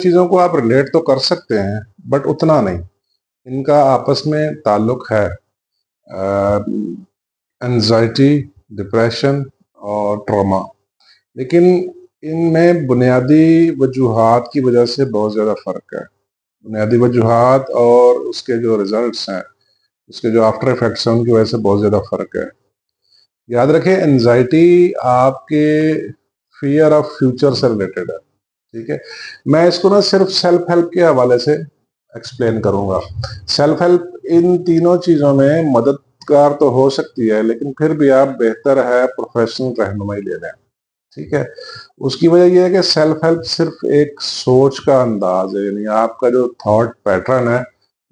चीज़ों को आप रिलेट तो कर सकते हैं बट उतना नहीं। इनका आपस में ताल्लुक है एंजाइटी, डिप्रेशन और ट्रॉमा। लेकिन इनमें बुनियादी वजूहात की वजह से बहुत ज़्यादा फ़र्क है। बुनियादी वजूहात और उसके जो रिजल्ट्स हैं, उसके जो आफ्टर इफेक्ट्स हैं, उनकी वजह से बहुत ज़्यादा फ़र्क है। याद रखें, एंजाइटी आपके फियर ऑफ फ्यूचर से रिलेटेड है। ठीक है, मैं इसको ना सिर्फ सेल्फ हेल्प के हवाले से एक्सप्लेन करूंगा। सेल्फ हेल्प इन तीनों चीजों में मददगार तो हो सकती है, लेकिन फिर भी आप बेहतर है प्रोफेशनल रहनुमाई ले लें। ठीक है, उसकी वजह यह है कि सेल्फ हेल्प सिर्फ एक सोच का अंदाज है, यानी आपका जो थॉट पैटर्न है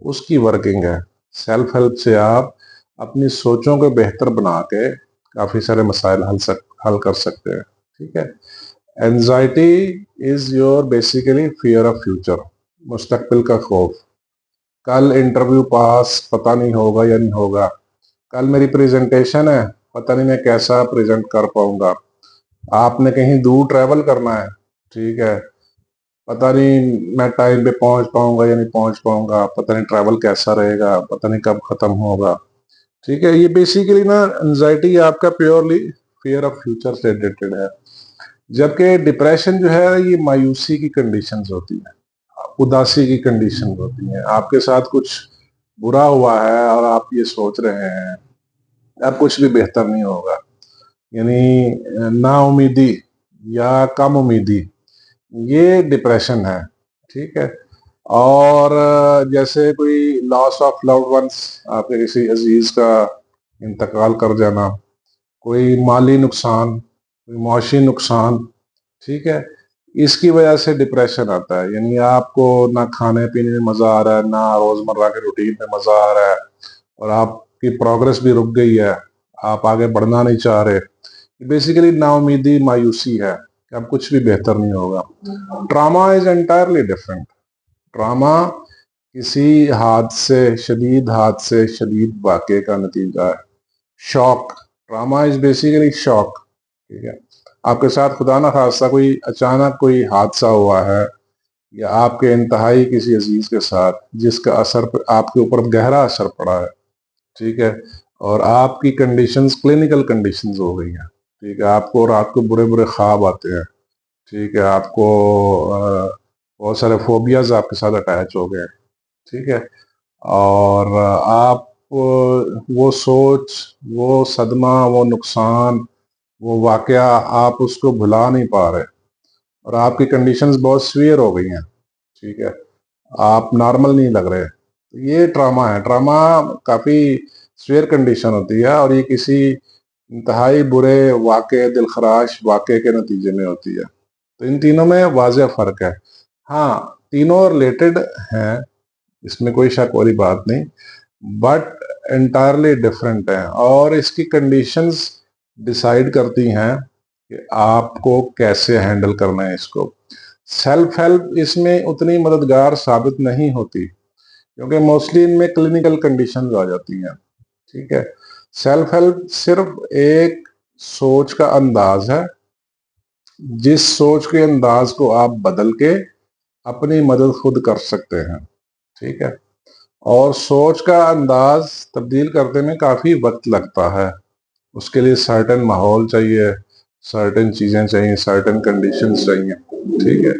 उसकी वर्किंग है। सेल्फ हेल्प से आप अपनी सोचों को बेहतर बना के काफी सारे मसाइल हल कर सकते हैं। ठीक है, anxiety is your basically fear of future, मुस्तकबिल का खौफ। कल इंटरव्यू पास, पता नहीं होगा या नहीं होगा। कल मेरी प्रेजेंटेशन है, पता नहीं मैं कैसा प्रेजेंट कर पाऊंगा। आपने कहीं दूर ट्रैवल करना है, ठीक है, पता नहीं मैं टाइम पे पहुंच पाऊंगा या नहीं पहुंच पाऊंगा, पता नहीं ट्रैवल कैसा रहेगा, पता नहीं कब खत्म होगा। ठीक है, ये बेसिकली ना एंजाइटी आपका प्योरली फियर ऑफ फ्यूचर से रिलेटेड है। जबकि डिप्रेशन जो है ये मायूसी की कंडीशंस होती है, उदासी की कंडीशन होती है। आपके साथ कुछ बुरा हुआ है और आप ये सोच रहे हैं अब कुछ भी बेहतर नहीं होगा, यानी ना उम्मीदी या कम उम्मीदी, ये डिप्रेशन है। ठीक है, और जैसे कोई लॉस ऑफ लव्ड वंस, आपके किसी अजीज का इंतकाल कर जाना, कोई माली नुकसान, कोई मुआशी नुकसान। ठीक है, इसकी वजह से डिप्रेशन आता है, यानी आपको ना खाने पीने में मजा आ रहा है, ना रोजमर्रा के रूटीन में मजा आ रहा है, और आपकी प्रोग्रेस भी रुक गई है, आप आगे बढ़ना नहीं चाह रहे। बेसिकली नाउमीदी, मायूसी है कि अब कुछ भी बेहतर नहीं होगा। Trauma is entirely different. Trauma किसी हादसे, शदीद हादसे, शदीद वाक़े का नतीजा है। Shock, trauma is basically shock. ठीक है, आपके साथ खुदा ना खास्ता कोई अचानक कोई हादसा हुआ है, या आपके इंतहाई किसी अजीज के साथ जिसका असर आपके ऊपर गहरा असर पड़ा है। ठीक है, और आपकी कंडीशंस क्लिनिकल कंडीशंस हो गई हैं। ठीक है, आपको रात को बुरे बुरे ख्वाब आते हैं। ठीक है, आपको बहुत सारे फोबियाज आपके साथ अटैच हो गए हैं। ठीक है, और आप वो सोच, वो सदमा, वो नुकसान, वो वाकया आप उसको भुला नहीं पा रहे, और आपकी कंडीशंस बहुत सीवियर हो गई हैं। ठीक है, आप नॉर्मल नहीं लग रहे, तो ये ट्रामा है। ट्रामा काफ़ी सीवियर कंडीशन होती है, और ये किसी इंतहाई बुरे वाक़े, दिलखराश वाक़े के नतीजे में होती है। तो इन तीनों में वाज़ेह फ़र्क है। हाँ, तीनों रिलेटेड हैं, इसमें कोई शक वाली बात नहीं, बट एंटायरली डिफरेंट है, और इसकी कंडीशंस डिसाइड करती हैं कि आपको कैसे हैंडल करना है इसको। सेल्फ हेल्प इसमें उतनी मददगार साबित नहीं होती, क्योंकि मोस्टली इनमें क्लिनिकल कंडीशंस आ जाती हैं। ठीक है, सेल्फ हेल्प सिर्फ एक सोच का अंदाज है, जिस सोच के अंदाज को आप बदल के अपनी मदद खुद कर सकते हैं। ठीक है, और सोच का अंदाज तब्दील करने में काफ़ी वक्त लगता है। उसके लिए सर्टेन माहौल चाहिए, सर्टेन चीज़ें चाहिए, सर्टेन कंडीशंस चाहिए। ठीक है,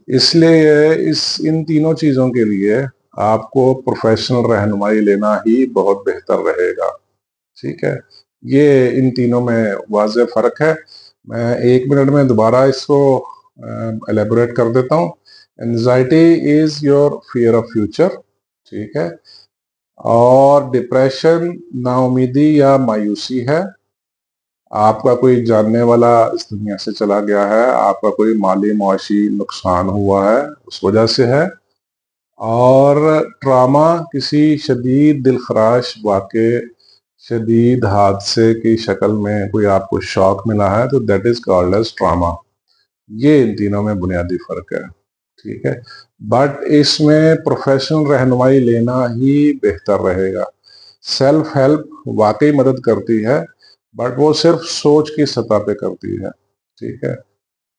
इसलिए इन तीनों चीज़ों के लिए आपको प्रोफेशनल रहनुमाई लेना ही बहुत बेहतर रहेगा। ठीक है, ये इन तीनों में वाज़ेह फ़र्क है। मैं 1 मिनट में दोबारा इसको एलेबोरेट कर देता हूँ। Anxiety is your fear of future. ठीक है, और डिप्रेशन नाउमीदी या मायूसी है। आपका कोई जानने वाला इस दुनिया से चला गया है, आपका कोई माली मुआशी नुकसान हुआ है, उस वजह से है। और ट्रामा किसी शदीद दिलखराश वाक़े, शदीद हादसे की शक्ल में कोई आपको शॉक मिला है, तो that is called as trauma. ये इन तीनों में बुनियादी फ़र्क है। ठीक है, बट इसमें प्रोफेशनल रहनुमाई लेना ही बेहतर रहेगा। सेल्फ हेल्प वाकई मदद करती है, बट वो सिर्फ सोच की सतह पे करती है। ठीक है,